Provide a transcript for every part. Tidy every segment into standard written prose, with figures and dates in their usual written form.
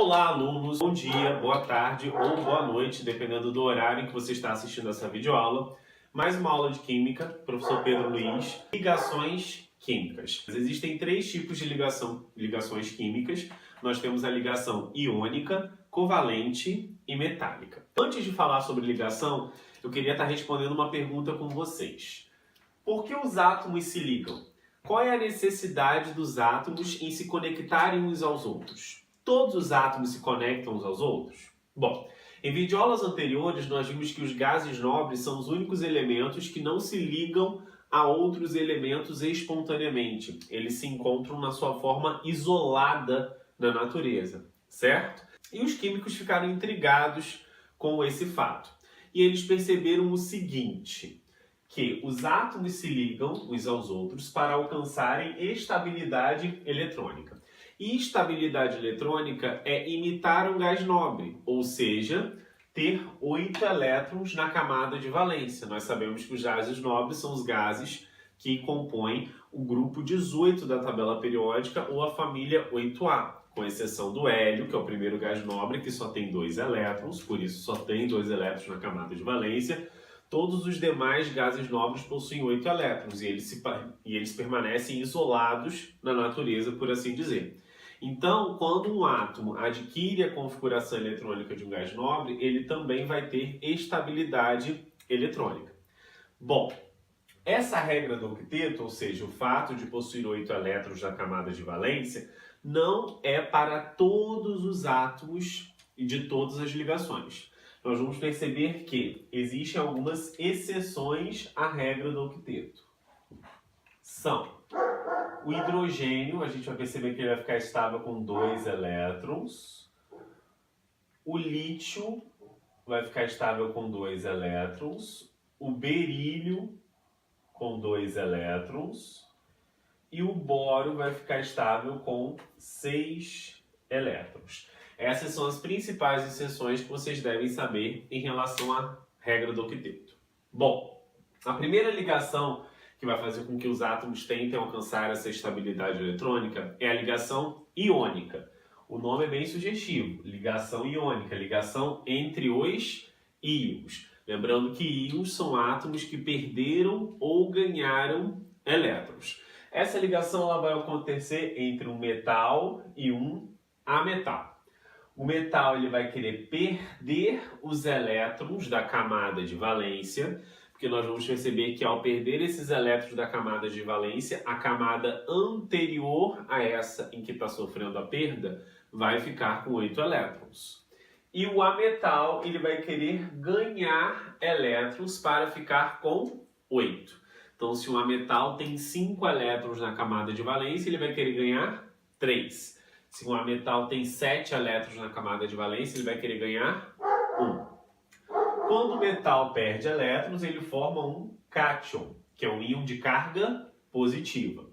Olá, alunos! Bom dia, boa tarde ou boa noite, dependendo do horário em que você está assistindo essa videoaula. Mais uma aula de Química, professor Pedro Luiz. Ligações químicas. Existem três tipos de ligações químicas. Nós temos a ligação iônica, covalente e metálica. Antes de falar sobre ligação, eu queria estar respondendo uma pergunta com vocês. Por que os átomos se ligam? Qual é a necessidade dos átomos em se conectarem uns aos outros? Todos os átomos se conectam uns aos outros? Bom, em videoaulas anteriores nós vimos que os gases nobres são os únicos elementos que não se ligam a outros elementos espontaneamente. Eles se encontram na sua forma isolada na natureza, certo? E os químicos ficaram intrigados com esse fato. E eles perceberam o seguinte, que os átomos se ligam uns aos outros para alcançarem estabilidade eletrônica. E estabilidade eletrônica é imitar um gás nobre, ou seja, ter 8 elétrons na camada de valência. Nós sabemos que os gases nobres são os gases que compõem o grupo 18 da tabela periódica ou a família 8A, com exceção do hélio, que é o primeiro gás nobre, que só tem 2 elétrons, por isso só tem 2 elétrons na camada de valência. Todos os demais gases nobres possuem 8 elétrons e eles permanecem isolados na natureza, por assim dizer. Então, quando um átomo adquire a configuração eletrônica de um gás nobre, ele também vai ter estabilidade eletrônica. Bom, essa regra do octeto, ou seja, o fato de possuir 8 elétrons na camada de valência, não é para todos os átomos e de todas as ligações. Nós vamos perceber que existem algumas exceções à regra do octeto. São o hidrogênio, a gente vai perceber que ele vai ficar estável com 2 elétrons. O lítio vai ficar estável com 2 elétrons. O berílio com 2 elétrons. E o boro vai ficar estável com 6 elétrons. Essas são as principais exceções que vocês devem saber em relação à regra do octeto. Bom, a primeira ligação que vai fazer com que os átomos tentem alcançar essa estabilidade eletrônica é a ligação iônica. O nome é bem sugestivo, ligação iônica, ligação entre os íons. Lembrando que íons são átomos que perderam ou ganharam elétrons. Essa ligação ela vai acontecer entre um metal e um ametal. O metal ele vai querer perder os elétrons da camada de valência, porque nós vamos perceber que ao perder esses elétrons da camada de valência, a camada anterior a essa em que está sofrendo a perda vai ficar com 8 elétrons. E o ametal ele vai querer ganhar elétrons para ficar com 8. Então, se um ametal tem 5 elétrons na camada de valência, ele vai querer ganhar 3. Se um ametal tem 7 elétrons na camada de valência, ele vai querer ganhar 1. Quando o metal perde elétrons, ele forma um cátion, que é um íon de carga positiva.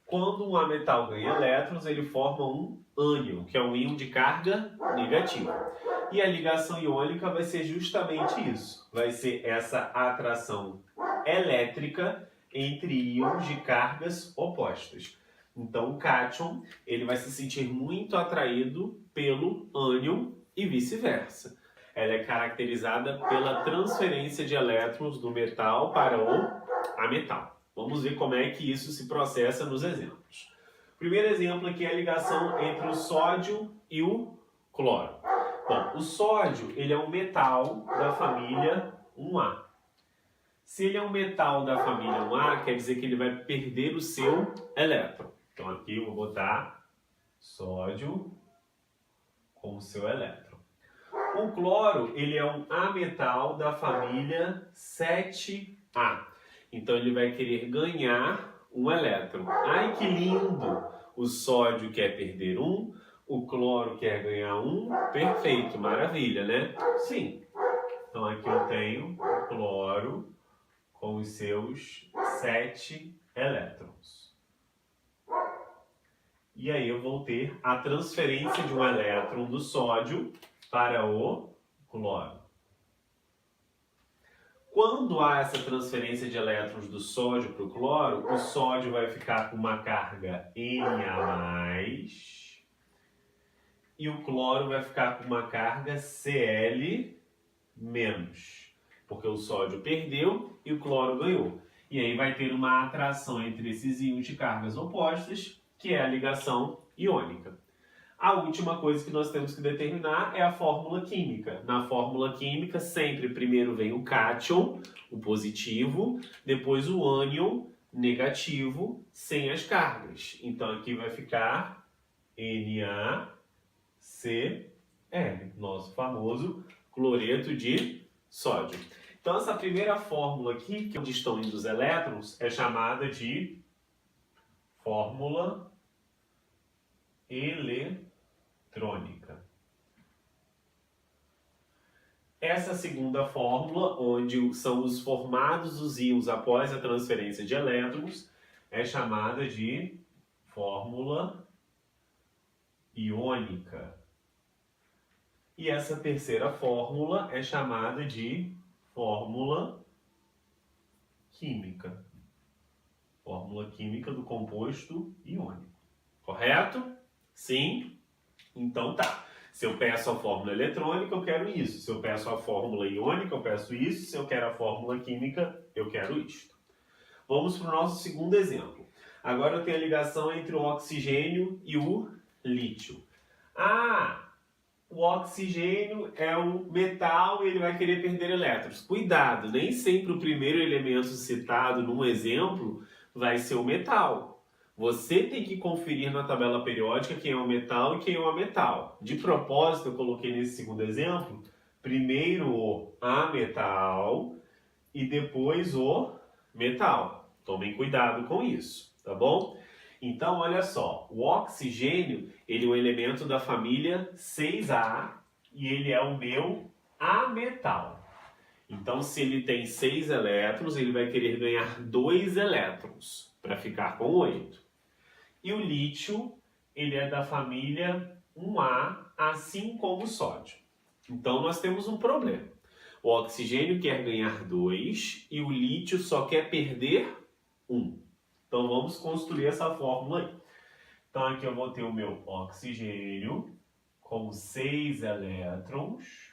Quando um ametal ganha elétrons, ele forma um ânion, que é um íon de carga negativa. E a ligação iônica vai ser justamente isso. Vai ser essa atração elétrica entre íons de cargas opostas. Então, o cátion ele vai se sentir muito atraído pelo ânion e vice-versa. Ela é caracterizada pela transferência de elétrons do metal para o ametal. Vamos ver como é que isso se processa nos exemplos. O primeiro exemplo aqui é a ligação entre o sódio e o cloro. Bom, o sódio ele é um metal da família 1A. Se ele é um metal da família 1A, quer dizer que ele vai perder o seu elétron. Então aqui eu vou botar sódio com o seu elétron. O cloro, ele é um ametal da família 7A. Então ele vai querer ganhar um elétron. Ai, que lindo! O sódio quer perder 1, o cloro quer ganhar 1. Perfeito, maravilha, né? Sim. Então aqui eu tenho o cloro com os seus 7 elétrons. E aí eu vou ter a transferência de um elétron do sódio para o cloro. Quando há essa transferência de elétrons do sódio para o cloro, o sódio vai ficar com uma carga Na+, e o cloro vai ficar com uma carga Cl-, porque o sódio perdeu e o cloro ganhou. E aí vai ter uma atração entre esses íons de cargas opostas, que é a ligação iônica. A última coisa que nós temos que determinar é a fórmula química. Na fórmula química, sempre primeiro vem o cátion, o positivo, depois o ânion, negativo, sem as cargas. Então aqui vai ficar NaCl, nosso famoso cloreto de sódio. Então essa primeira fórmula aqui, que é onde estão indo os elétrons, é chamada de fórmula eletrônica. Essa segunda fórmula, onde são os formados os íons após a transferência de elétrons, é chamada de fórmula iônica. E essa terceira fórmula é chamada de fórmula química. Fórmula química do composto iônico. Correto? Sim? Então tá. Se eu peço a fórmula eletrônica, eu quero isso. Se eu peço a fórmula iônica, eu peço isso. Se eu quero a fórmula química, eu quero isto. Vamos para o nosso segundo exemplo. Agora eu tenho a ligação entre o oxigênio e o lítio. O oxigênio é o metal e ele vai querer perder elétrons. Cuidado, nem sempre o primeiro elemento citado num exemplo vai ser o metal. Você tem que conferir na tabela periódica quem é o metal e quem é o ametal. De propósito, eu coloquei nesse segundo exemplo, primeiro o ametal e depois o metal. Tomem cuidado com isso, tá bom? Então, olha só, o oxigênio, ele é um elemento da família 6A e ele é o meu ametal. Então, se ele tem 6 elétrons, ele vai querer ganhar 2 elétrons para ficar com 8. E o lítio, ele é da família 1A, assim como o sódio. Então, nós temos um problema. O oxigênio quer ganhar 2 e o lítio só quer perder 1. Então, vamos construir essa fórmula aí. Então, aqui eu vou ter o meu oxigênio com 6 elétrons.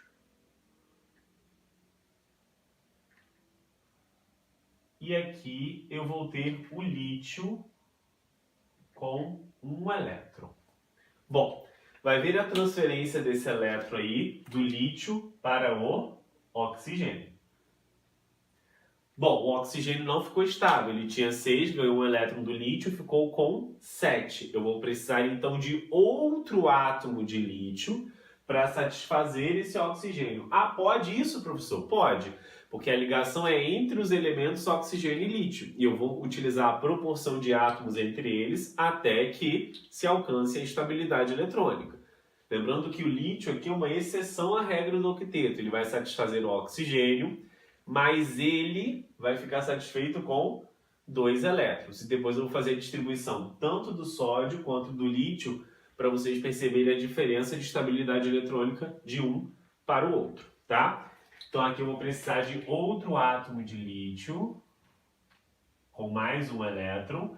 E aqui eu vou ter o lítio com 1 elétron. Bom, vai ver a transferência desse elétron aí, do lítio para o oxigênio. Bom, o oxigênio não ficou estável, ele tinha 6, ganhou 1 elétron do lítio, ficou com 7. Eu vou precisar então de outro átomo de lítio para satisfazer esse oxigênio. Pode isso, professor? Pode, porque a ligação é entre os elementos oxigênio e lítio. E eu vou utilizar a proporção de átomos entre eles até que se alcance a estabilidade eletrônica. Lembrando que o lítio aqui é uma exceção à regra do octeto. Ele vai satisfazer o oxigênio, mas ele vai ficar satisfeito com 2 elétrons. E depois eu vou fazer a distribuição tanto do sódio quanto do lítio para vocês perceberem a diferença de estabilidade eletrônica de um para o outro, tá? Então aqui eu vou precisar de outro átomo de lítio com mais 1 elétron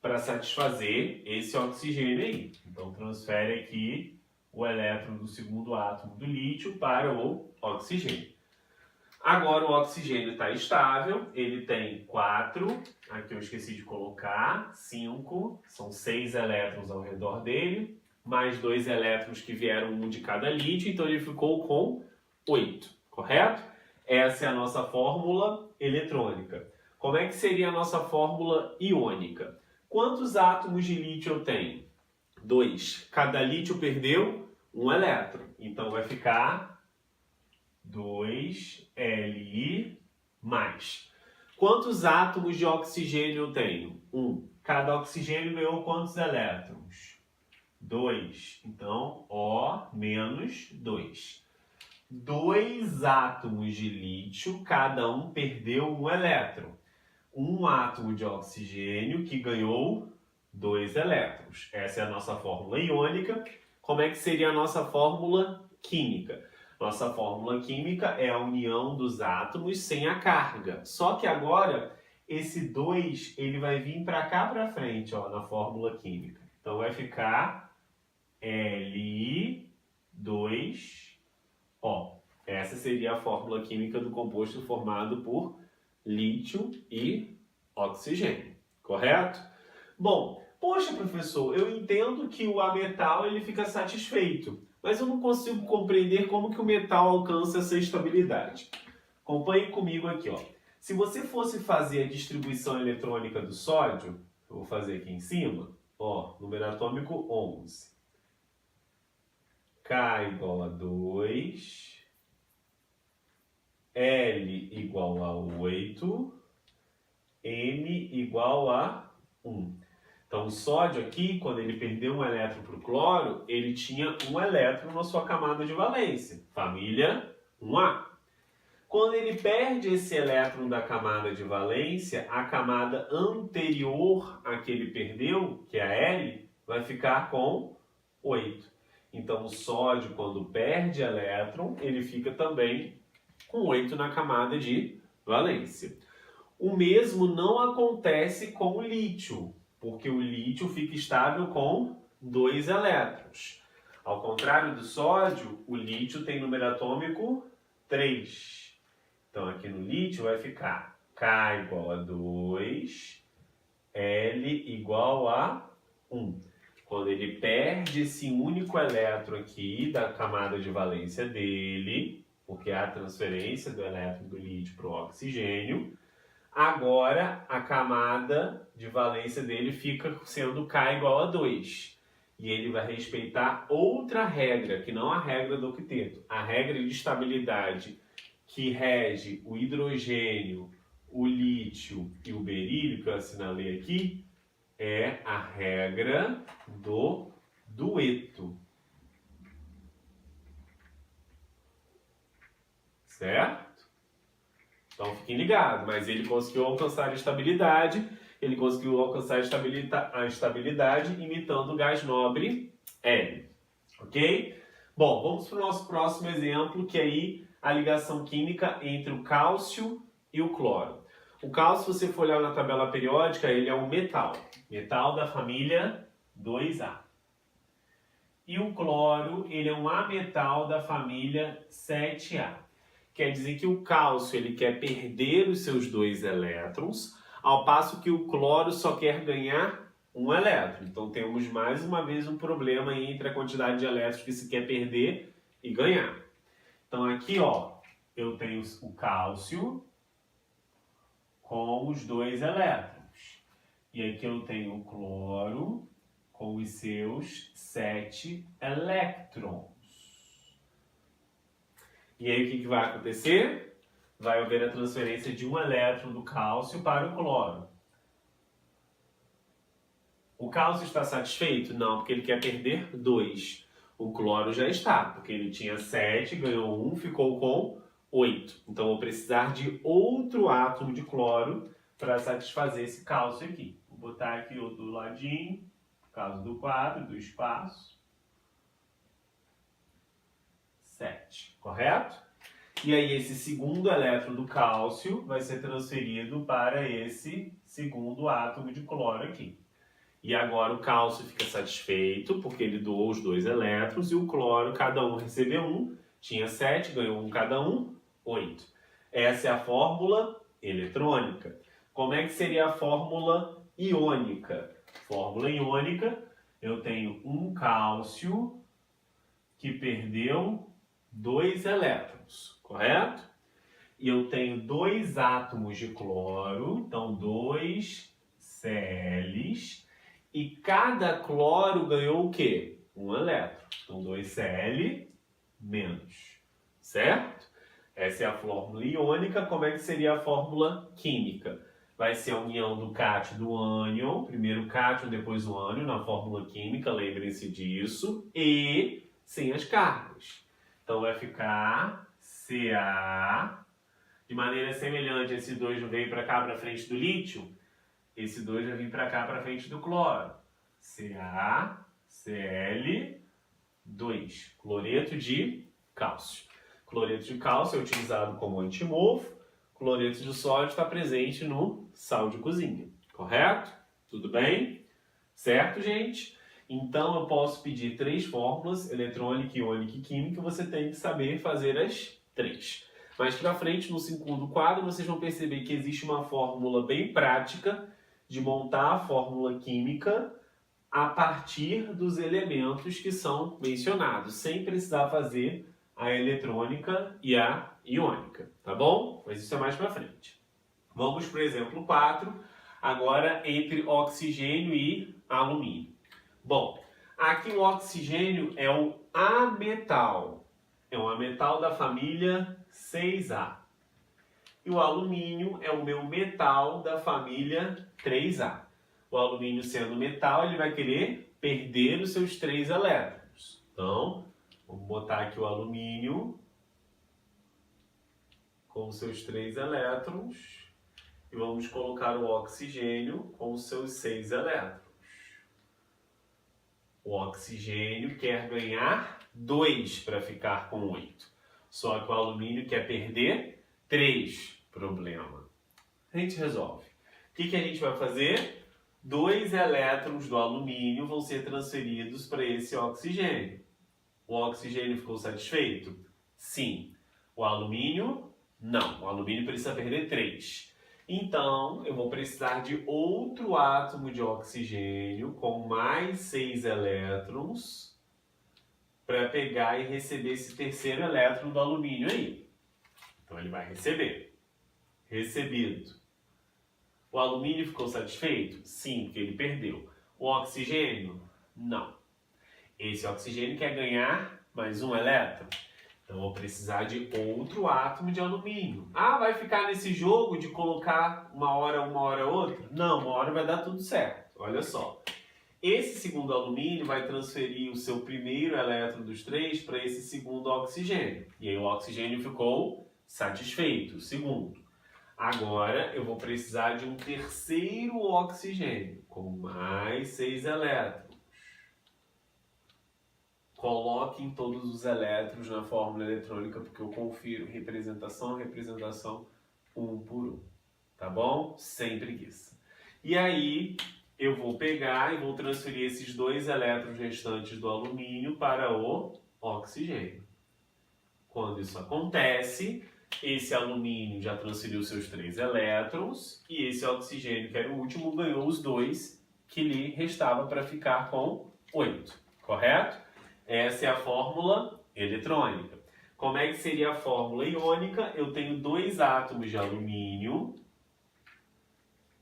para satisfazer esse oxigênio aí. Então transfere aqui o elétron do segundo átomo do lítio para o oxigênio. Agora o oxigênio está estável, ele tem 4, aqui eu esqueci de colocar, 5, são 6 elétrons ao redor dele, mais 2 elétrons que vieram um de cada lítio, então ele ficou com 8, correto? Essa é a nossa fórmula eletrônica. Como é que seria a nossa fórmula iônica? Quantos átomos de lítio eu tenho? 2. Cada lítio perdeu 1 elétron, então vai ficar 2Li+. Quantos átomos de oxigênio eu tenho? 1. Cada oxigênio ganhou quantos elétrons? 2. Então, O menos 2. 2 átomos de lítio, cada um perdeu 1 elétron. 1 átomo de oxigênio que ganhou 2 elétrons. Essa é a nossa fórmula iônica. Como é que seria a nossa fórmula química? Nossa fórmula química é a união dos átomos sem a carga. Só que agora, esse 2 ele vai vir para cá para frente, ó, na fórmula química. Então vai ficar Li2O. Essa seria a fórmula química do composto formado por lítio e oxigênio, correto? Bom, poxa, professor, eu entendo que o ametal ele fica satisfeito, mas eu não consigo compreender como que o metal alcança essa estabilidade. Acompanhe comigo aqui, ó. Se você fosse fazer a distribuição eletrônica do sódio, eu vou fazer aqui em cima, ó, número atômico 11. K igual a 2, L igual a 8, M igual a 1. Então, o sódio aqui, quando ele perdeu um elétron para o cloro, ele tinha um elétron na sua camada de valência, família 1A. Quando ele perde esse elétron da camada de valência, a camada anterior à que ele perdeu, que é a L, vai ficar com 8. Então, o sódio, quando perde elétron, ele fica também com 8 na camada de valência. O mesmo não acontece com o lítio, porque o lítio fica estável com 2 elétrons. Ao contrário do sódio, o lítio tem número atômico 3. Então, aqui no lítio vai ficar K igual a 2, L igual a 1. Quando ele perde esse único elétron aqui da camada de valência dele, porque há a transferência do elétron do lítio para o oxigênio, agora a camada de valência dele fica sendo K igual a 2. E ele vai respeitar outra regra, que não a regra do octeto, a regra de estabilidade que rege o hidrogênio, o lítio e o berílio, que eu assinalei aqui, é a regra do dueto. Certo? Então fiquem ligados, mas ele conseguiu alcançar a estabilidade, a estabilidade imitando o gás nobre L. Ok? Bom, vamos para o nosso próximo exemplo, que é aí a ligação química entre o cálcio e o cloro. O cálcio, se você for olhar na tabela periódica, ele é um metal da família 2A. E o cloro, ele é um ametal da família 7A. Quer dizer que o cálcio ele quer perder os seus 2 elétrons, ao passo que o cloro só quer ganhar um elétron. Então temos mais uma vez um problema entre a quantidade de elétrons que se quer perder e ganhar. Então aqui, ó, eu tenho o cálcio com os 2 elétrons. E aqui eu tenho o cloro com os seus 7 elétrons. E aí o que vai acontecer? Vai haver a transferência de um elétron do cálcio para o cloro. O cálcio está satisfeito? Não, porque ele quer perder 2. O cloro já está, porque ele tinha 7, ganhou 1, ficou com 8. Então, eu vou precisar de outro átomo de cloro para satisfazer esse cálcio aqui. Vou botar aqui outro ladinho, por causa do quadro, do espaço. 7, correto? E aí, esse segundo elétron do cálcio vai ser transferido para esse segundo átomo de cloro aqui. E agora o cálcio fica satisfeito, porque ele doou os 2 elétrons, e o cloro, cada um recebeu 1, tinha 7, ganhou 1 cada um, 8. Essa é a fórmula eletrônica. Como é que seria a fórmula iônica? Fórmula iônica, eu tenho um cálcio que perdeu 2 elétrons, correto? E eu tenho 2 átomos de cloro, então 2 Cls. E cada cloro ganhou o quê? Um elétron. Então, 2Cl menos. Certo? Essa é a fórmula iônica. Como é que seria a fórmula química? Vai ser a união do cátion do ânion. Primeiro o cátion, depois o ânion na fórmula química. Lembrem-se disso. E sem as cargas. Então, vai ficar Ca. De maneira semelhante, esse 2 não veio para cá, para frente do lítio. Esse 2 vai vir para cá, para frente do cloro. CaCl2, cloreto de cálcio. Cloreto de cálcio é utilizado como antimofo. Cloreto de sódio está presente no sal de cozinha. Correto? Tudo bem? Certo, gente? Então eu posso pedir 3 fórmulas, eletrônica, iônica e química, você tem que saber fazer as 3. Mais pra frente, no segundo quadro, vocês vão perceber que existe uma fórmula bem prática de montar a fórmula química a partir dos elementos que são mencionados, sem precisar fazer a eletrônica e a iônica, tá bom? Mas isso é mais pra frente. Vamos para o exemplo 4, agora entre oxigênio e alumínio. Bom, aqui o oxigênio é o ametal. É um ametal da família 6A. E o alumínio é o meu metal da família 3A. O alumínio sendo metal, ele vai querer perder os seus 3 elétrons. Então, vamos botar aqui o alumínio com os seus 3 elétrons. E vamos colocar o oxigênio com os seus 6 elétrons. O oxigênio quer ganhar 2 para ficar com 8. Só que o alumínio quer perder 3. Problema. A gente resolve. O que a gente vai fazer? 2 elétrons do alumínio vão ser transferidos para esse oxigênio. O oxigênio ficou satisfeito? Sim. O alumínio? Não. O alumínio precisa perder 3. Então, eu vou precisar de outro átomo de oxigênio com mais 6 elétrons para pegar e receber esse terceiro elétron do alumínio aí. Então, ele vai receber. Recebido. O alumínio ficou satisfeito? Sim, porque ele perdeu. O oxigênio? Não. Esse oxigênio quer ganhar mais um elétron. Então, eu vou precisar de outro átomo de alumínio. Ah, vai ficar nesse jogo de colocar uma hora outra? Não, uma hora vai dar tudo certo. Olha só. Esse segundo alumínio vai transferir o seu primeiro elétron dos 3 para esse segundo oxigênio. E aí o oxigênio ficou satisfeito, o segundo. Agora, eu vou precisar de um terceiro oxigênio com mais 6 elétrons. Coloquem todos os elétrons na fórmula eletrônica, porque eu confiro representação, um por um. Tá bom? Sem preguiça. E aí, eu vou pegar e vou transferir esses 2 elétrons restantes do alumínio para o oxigênio. Quando isso acontece, esse alumínio já transferiu seus 3 elétrons e esse oxigênio, que era o último, ganhou os 2 que lhe restava para ficar com 8. Correto? Essa é a fórmula eletrônica. Como é que seria a fórmula iônica? Eu tenho 2 átomos de alumínio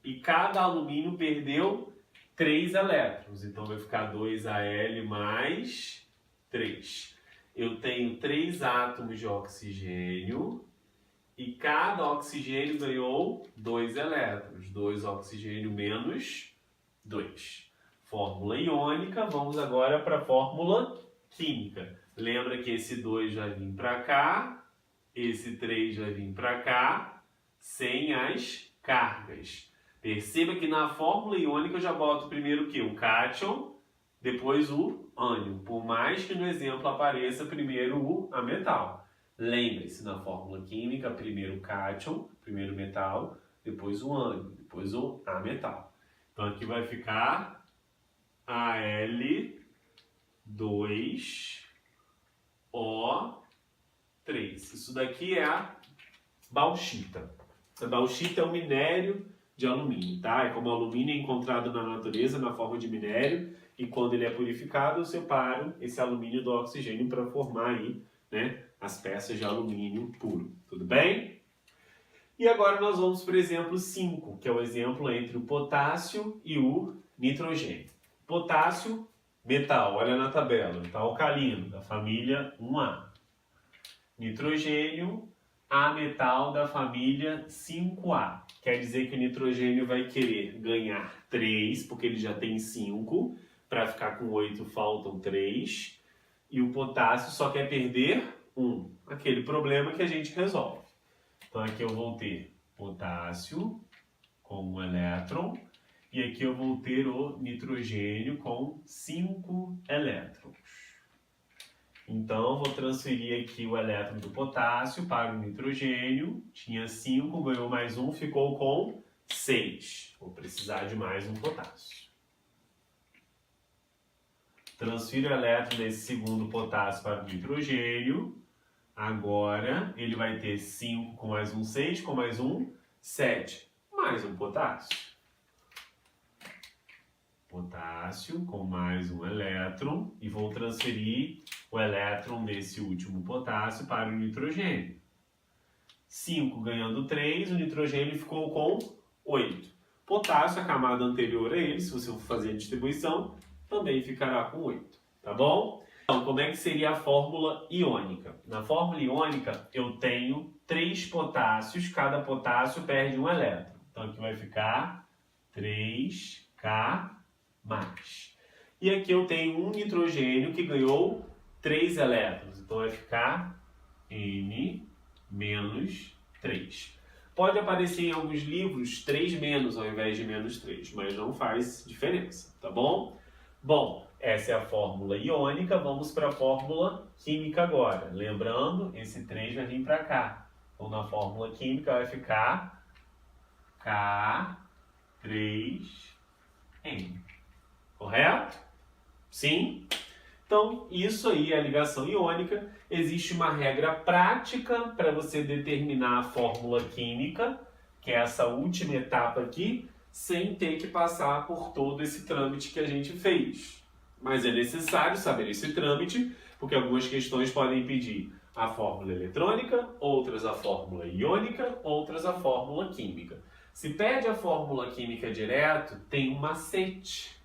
e cada alumínio perdeu 3 elétrons. Então vai ficar 2Al mais 3. Eu tenho 3 átomos de oxigênio e cada oxigênio ganhou 2 elétrons. 2 oxigênio menos 2. Fórmula iônica. Vamos agora para a fórmula química. Lembra que esse 2 vai vir para cá, esse 3 vai vir para cá, sem as cargas. Perceba que na fórmula iônica eu já boto primeiro o quê? O cátion, depois o ânion. Por mais que no exemplo apareça primeiro o ametal. Lembre-se, na fórmula química, primeiro o cátion, primeiro o metal, depois o ânion, depois o ametal. Então aqui vai ficar Al2O3. Isso daqui é a bauxita. A bauxita é um minério de alumínio, tá? É como o alumínio é encontrado na natureza na forma de minério e quando ele é purificado eu separo esse alumínio do oxigênio para formar aí, né, as peças de alumínio puro. Tudo bem? E agora nós vamos para o exemplo 5, que é o exemplo entre o potássio e o nitrogênio. Potássio, metal, olha na tabela, está alcalino, da família 1A. Nitrogênio, ametal da família 5A. Quer dizer que o nitrogênio vai querer ganhar 3, porque ele já tem 5. Para ficar com 8 faltam 3. E o potássio só quer perder 1. Aquele problema que a gente resolve. Então aqui eu vou ter potássio com 1 elétron. E aqui eu vou ter o nitrogênio com 5 elétrons. Então, vou transferir aqui o elétron do potássio para o nitrogênio. Tinha 5, ganhou mais 1, ficou com 6. Vou precisar de mais um potássio. Transfiro o elétron desse segundo potássio para o nitrogênio. Agora, ele vai ter 5 com mais um, 6, com mais um, 7. Mais um potássio. Potássio com mais um elétron. E vou transferir o elétron desse último potássio para o nitrogênio. 5 ganhando 3, o nitrogênio ficou com 8. Potássio, a camada anterior a ele, se você for fazer a distribuição, também ficará com 8, tá bom? Então, como é que seria a fórmula iônica? Na fórmula iônica, eu tenho 3 potássios, cada potássio perde um elétron. Então, aqui vai ficar 3K+. E aqui eu tenho um nitrogênio que ganhou 3 elétrons. Então, vai ficar N-3. Pode aparecer em alguns livros 3- ao invés de -3, mas não faz diferença, tá bom? Bom, essa é a fórmula iônica, vamos para a fórmula química agora. Lembrando, esse 3 vai vir para cá. Então, na fórmula química vai ficar K3N. Correto? Sim? Então, isso aí é a ligação iônica. Existe uma regra prática para você determinar a fórmula química, que é essa última etapa aqui, sem ter que passar por todo esse trâmite que a gente fez. Mas é necessário saber esse trâmite, porque algumas questões podem pedir a fórmula eletrônica, outras a fórmula iônica, outras a fórmula química. Se pede a fórmula química direto, tem um macete.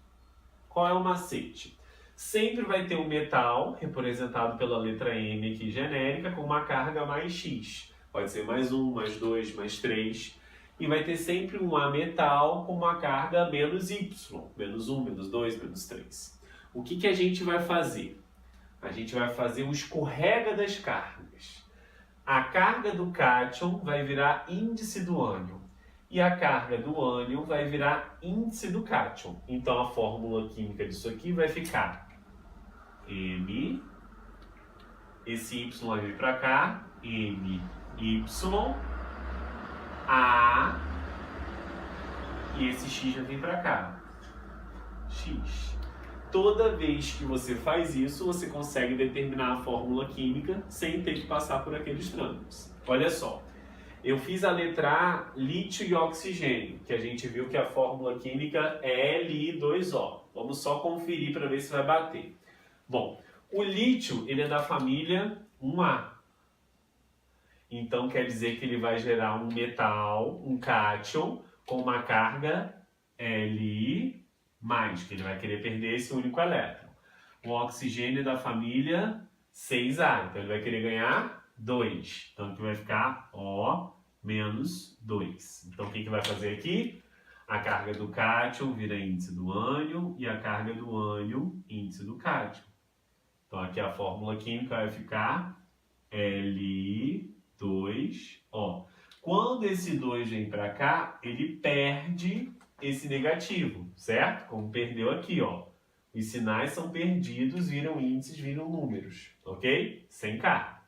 Qual é o macete? Sempre vai ter um metal, representado pela letra M aqui genérica, com uma carga mais X. Pode ser mais 1, mais 2, mais 3. E vai ter sempre um ametal com uma carga menos Y. Menos 1, menos 2, menos 3. O que a gente vai fazer? A gente vai fazer o escorrega das cargas. A carga do cátion vai virar índice do ânion. E a carga do ânion vai virar índice do cátion. Então a fórmula química disso aqui vai ficar M, esse Y vai vir para cá, M, Y, A, e esse X vai vir para cá, X. Toda vez que você faz isso, você consegue determinar a fórmula química sem ter que passar por aqueles trâmites. Olha só, eu fiz a letra A, lítio e oxigênio, que a gente viu que a fórmula química é Li2O. Vamos só conferir para ver se vai bater. Bom, o lítio ele é da família 1A. Então quer dizer que ele vai gerar um metal, um cátion, com uma carga Li+, que ele vai querer perder esse único elétron. O oxigênio é da família 6A, então ele vai querer ganhar 2. Então aqui vai ficar O-2. Então o que vai fazer aqui? A carga do cátion vira índice do ânion e a carga do ânion índice do cátion. Então aqui a fórmula química vai ficar Li2O. Quando esse 2 vem para cá, ele perde esse negativo, certo? Como perdeu aqui, ó. Os sinais são perdidos, viram índices, viram números, ok? Sem carga.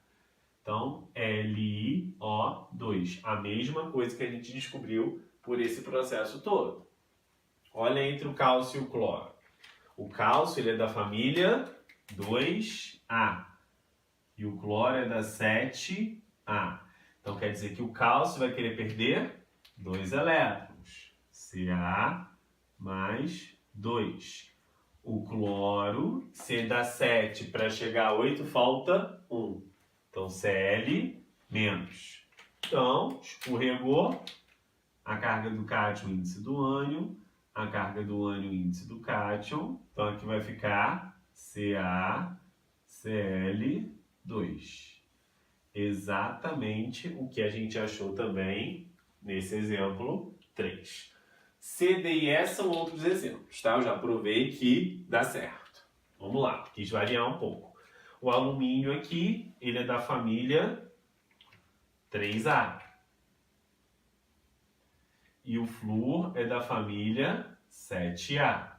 Então, LiO2. A mesma coisa que a gente descobriu por esse processo todo. Olha entre o cálcio e o cloro. O cálcio ele é da família 2A. E o cloro é da 7A. Então, quer dizer que o cálcio vai querer perder 2 elétrons. Ca mais 2. O cloro, se dá 7 para chegar a 8, falta 1. Então, Cl menos. Então, escorregou. A carga do cátion, índice do ânion. A carga do ânion, índice do cátion. Então, aqui vai ficar CaCl2. Exatamente o que a gente achou também nesse exemplo 3. C, D e E são outros exemplos, tá? Eu já provei que dá certo. Vamos lá, quis variar um pouco. O alumínio aqui, ele é da família 3A. E o flúor é da família 7A.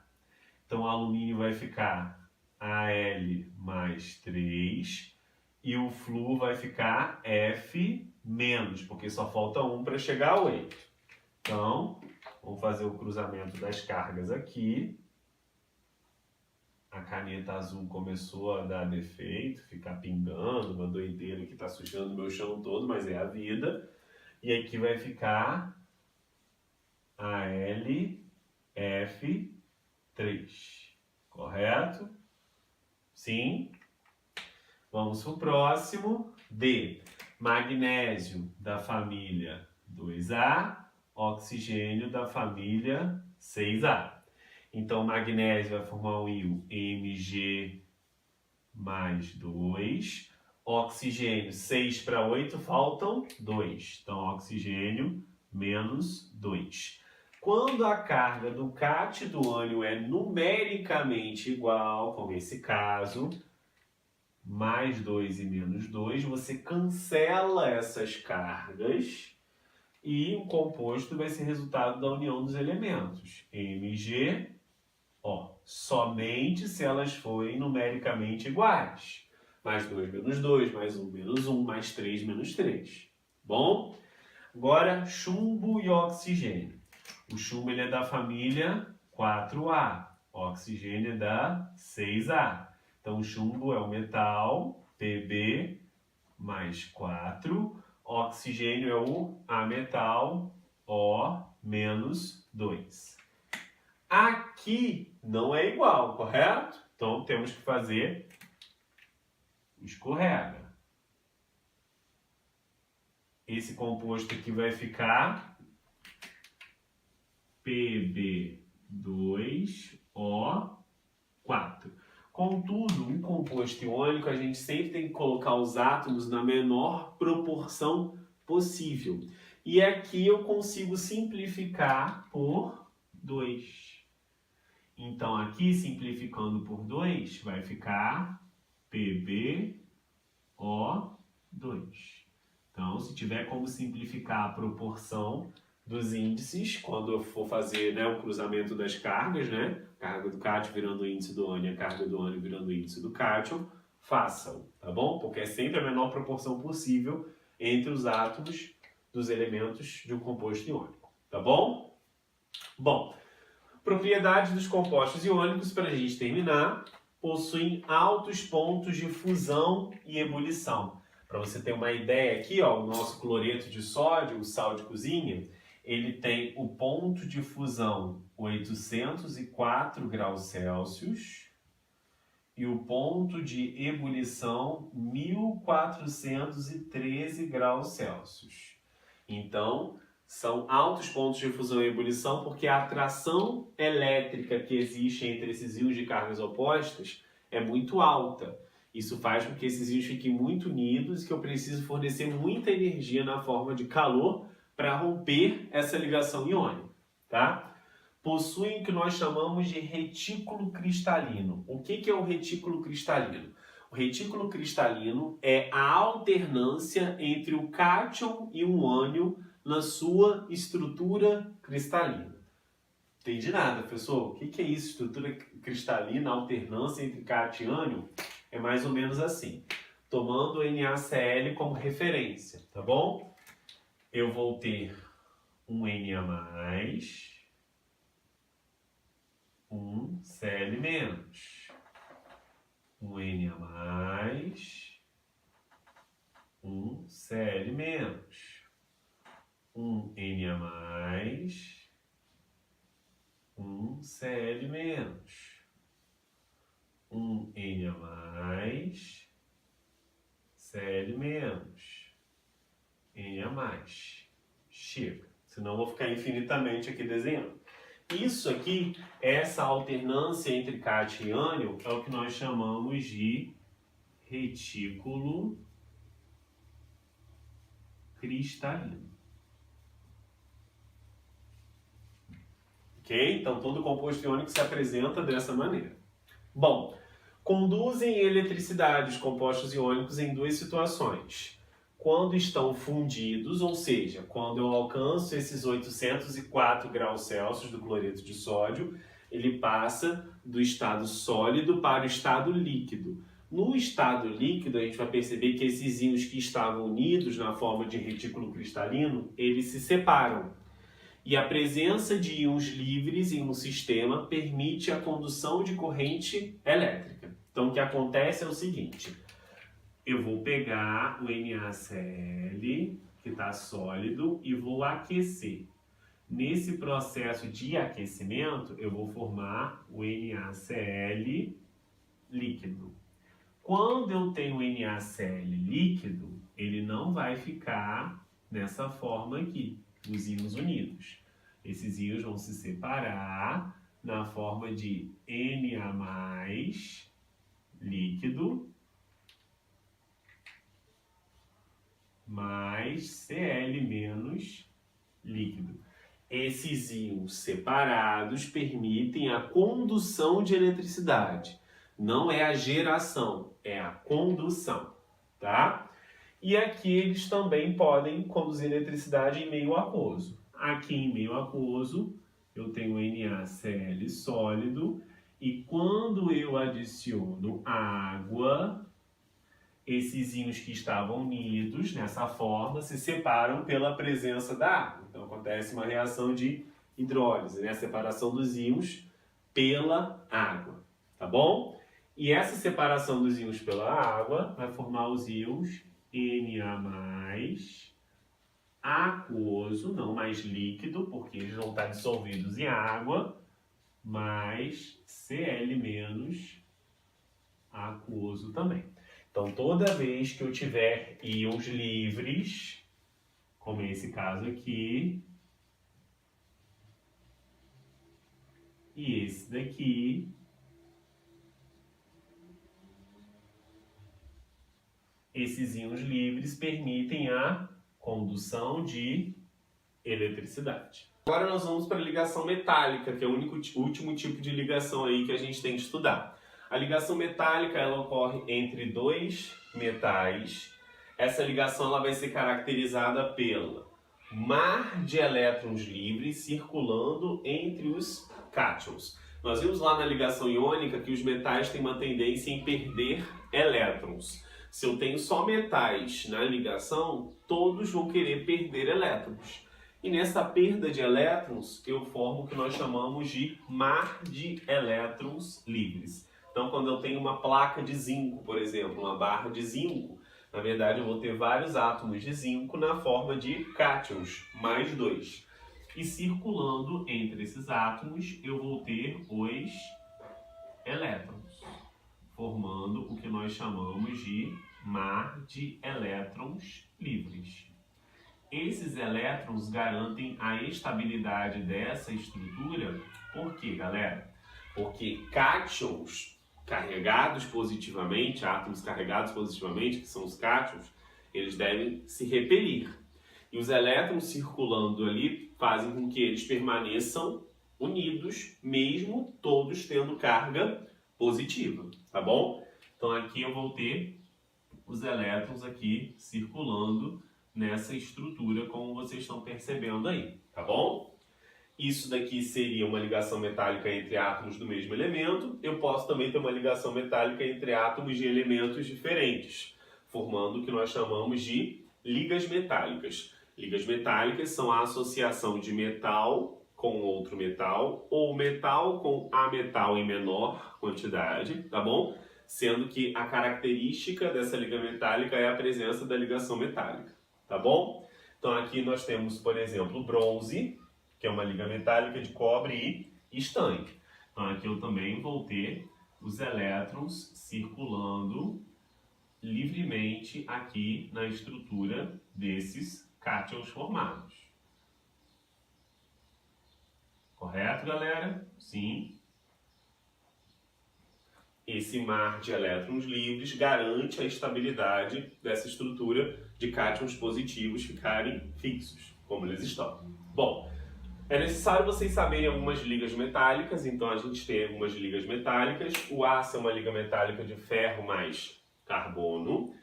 Então, o alumínio vai ficar Al mais 3 e o flúor vai ficar F menos, porque só falta 1 para chegar a 8. Então, vamos fazer o cruzamento das cargas aqui. a caneta azul começou a dar defeito, ficar pingando, uma doideira que tá sujando o meu chão todo, mas é a vida. E aqui vai ficar AlF3, correto? Sim? Vamos para o próximo. D. Magnésio da família 2A, oxigênio da família 6A. Então, magnésio vai formar um íon Mg mais 2. Oxigênio, 6 para 8, faltam 2. Então, oxigênio menos 2. Quando a carga do cátion do ânion é numericamente igual, como esse caso, mais 2 e menos 2, você cancela essas cargas e o composto vai ser resultado da união dos elementos. Mg, somente se elas forem numericamente iguais. Mais 2 menos 2, mais 1 menos 1, mais 3 menos 3. Bom? Agora, chumbo e oxigênio. O chumbo ele é da família 4A, o oxigênio é da 6A. Então, o chumbo é o metal Pb mais 4, oxigênio é o ametal O menos 2. Aqui não é igual, correto? Então, temos que fazer escorrega. Esse composto aqui vai ficar Pb2O4. Contudo, um composto iônico, a gente sempre tem que colocar os átomos na menor proporção possível. E aqui eu consigo simplificar por 2. Então, aqui, simplificando por 2, vai ficar PbO2. Então, se tiver como simplificar a proporção dos índices, quando eu for fazer o cruzamento das cargas, carga do cátion virando o índice do ânion, a carga do ânion virando o índice do cátion, façam, tá bom? Porque é sempre a menor proporção possível entre os átomos dos elementos de um composto iônico, tá bom? Bom, propriedades dos compostos iônicos, para a gente terminar, possuem altos pontos de fusão e ebulição. Para você ter uma ideia aqui, o nosso cloreto de sódio, o sal de cozinha, ele tem o ponto de fusão 804 graus Celsius e o ponto de ebulição 1413 graus Celsius. Então, são altos pontos de fusão e ebulição porque a atração elétrica que existe entre esses íons de cargas opostas é muito alta. Isso faz com que esses íons fiquem muito unidos e que eu preciso fornecer muita energia na forma de calor para romper essa ligação iônica, tá? Possuem o que nós chamamos de retículo cristalino. O que é o retículo cristalino? O retículo cristalino é a alternância entre o cátion e o ânion na sua estrutura cristalina. Entendi nada, professor. O que é isso? Estrutura cristalina, alternância entre cátion e ânion? É mais ou menos assim. Tomando o NaCl como referência, tá bom? Eu vou ter um Na+, um Cl-, um Na+, um Cl-, um Na+, um Cl-, um Na+, Cl-, Na+. Chega, senão eu vou ficar infinitamente aqui desenhando. Isso aqui, essa alternância entre cátion e ânion, é o que nós chamamos de retículo cristalino. Ok? Então, todo composto iônico se apresenta dessa maneira. Bom, conduzem eletricidade os compostos iônicos em duas situações. Quando estão fundidos, ou seja, quando eu alcanço esses 804 graus Celsius do cloreto de sódio, ele passa do estado sólido para o estado líquido. No estado líquido, a gente vai perceber que esses íons que estavam unidos na forma de retículo cristalino, eles se separam. E a presença de íons livres em um sistema permite a condução de corrente elétrica. Então, o que acontece é o seguinte: eu vou pegar o NaCl, que está sólido, e vou aquecer. Nesse processo de aquecimento, eu vou formar o NaCl líquido. Quando eu tenho NaCl líquido, ele não vai ficar nessa forma aqui, os íons unidos. Esses íons vão se separar na forma de Na+, líquido, mais Cl- líquido. Esses íons separados permitem a condução de eletricidade. Não é a geração, é a condução, tá? E aqui eles também podem conduzir eletricidade em meio aquoso. Aqui em meio aquoso eu tenho NaCl sólido e quando eu adiciono água, esses íons que estavam unidos nessa forma se separam pela presença da água. Então acontece uma reação de hidrólise, né? A separação dos íons pela água, tá bom? E essa separação dos íons pela água vai formar os íons Na+, aquoso, não mais líquido, porque eles vão estar dissolvidos em água, mais Cl- aquoso também. Então, toda vez que eu tiver íons livres, como esse caso aqui, e esse daqui, esses íons livres permitem a condução de eletricidade. Agora nós vamos para a ligação metálica, que é o último tipo de ligação aí que a gente tem que estudar. A ligação metálica ela ocorre entre dois metais. Essa ligação ela vai ser caracterizada pelo mar de elétrons livres circulando entre os cátions. Nós vimos lá na ligação iônica que os metais têm uma tendência em perder elétrons. Se eu tenho só metais na ligação, todos vão querer perder elétrons. E nessa perda de elétrons, eu formo o que nós chamamos de mar de elétrons livres. Então, quando eu tenho uma placa de zinco, por exemplo, uma barra de zinco, na verdade eu vou ter vários átomos de zinco na forma de cátions, mais 2. E circulando entre esses átomos, eu vou ter os elétrons, formando o que nós chamamos de mar de elétrons livres. Esses elétrons garantem a estabilidade dessa estrutura. Por quê, galera? Porque cátions carregados positivamente, átomos carregados positivamente, que são os cátions, eles devem se repelir. E os elétrons circulando ali fazem com que eles permaneçam unidos, mesmo todos tendo carga positiva, tá bom? Então aqui eu vou ter os elétrons aqui circulando nessa estrutura, como vocês estão percebendo aí, tá bom? Isso daqui seria uma ligação metálica entre átomos do mesmo elemento. Eu posso também ter uma ligação metálica entre átomos de elementos diferentes, formando o que nós chamamos de ligas metálicas. Ligas metálicas são a associação de metal com outro metal, ou metal com ametal em menor quantidade, tá bom? Sendo que a característica dessa liga metálica é a presença da ligação metálica, tá bom? Então aqui nós temos, por exemplo, bronze, que é uma liga metálica de cobre e estanho. Então aqui eu também vou ter os elétrons circulando livremente aqui na estrutura desses cátions formados. Correto, galera? Sim. Esse mar de elétrons livres garante a estabilidade dessa estrutura de cátions positivos ficarem fixos, como eles estão. Bom, é necessário vocês saberem algumas ligas metálicas, então a gente tem algumas ligas metálicas. O aço é uma liga metálica de ferro mais carbono.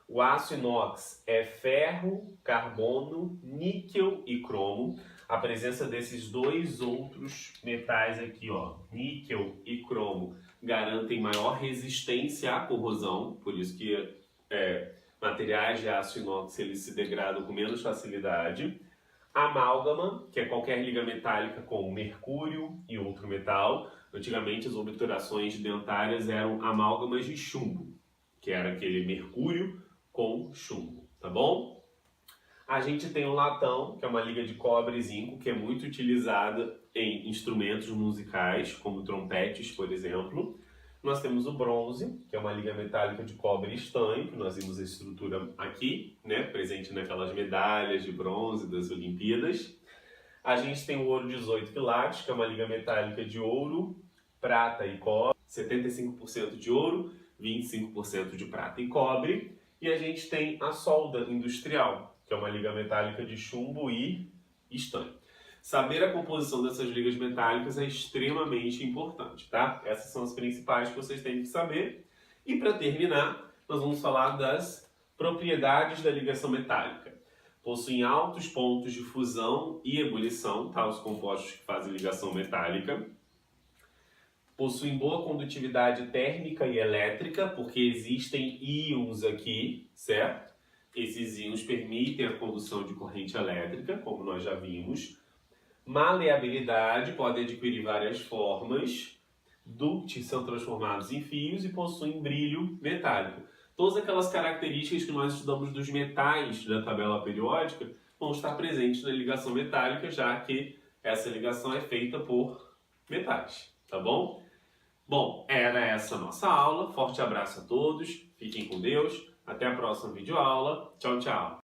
O aço inox é ferro, carbono, níquel e cromo. A presença desses dois outros metais aqui, ó, níquel e cromo, garantem maior resistência à corrosão, por isso que materiais de aço inox eles se degradam com menos facilidade. Amálgama, que é qualquer liga metálica com mercúrio e outro metal. Antigamente as obturações dentárias eram amálgamas de chumbo, que era aquele mercúrio com chumbo, tá bom? A gente tem o latão, que é uma liga de cobre e zinco, que é muito utilizada em instrumentos musicais, como trompetes, por exemplo. Nós temos o bronze, que é uma liga metálica de cobre e estanho, que nós vimos a estrutura aqui, né, presente naquelas medalhas de bronze das Olimpíadas. A gente tem o ouro 18 quilates, que é uma liga metálica de ouro, prata e cobre, 75% de ouro, 25% de prata e cobre. E a gente tem a solda industrial, que é uma liga metálica de chumbo e estanho. Saber a composição dessas ligas metálicas é extremamente importante, tá? Essas são as principais que vocês têm que saber. E para terminar, nós vamos falar das propriedades da ligação metálica. Possuem altos pontos de fusão e ebulição, tá? Os compostos que fazem ligação metálica. Possuem boa condutividade térmica e elétrica, porque existem íons aqui, certo? Esses íons permitem a condução de corrente elétrica, como nós já vimos. Maleabilidade, podem adquirir várias formas. Ductos são transformados em fios e possuem brilho metálico. Todas aquelas características que nós estudamos dos metais da tabela periódica vão estar presentes na ligação metálica, já que essa ligação é feita por metais, tá bom? Bom, era essa a nossa aula. Forte abraço a todos, fiquem com Deus, até a próxima videoaula. Tchau, tchau!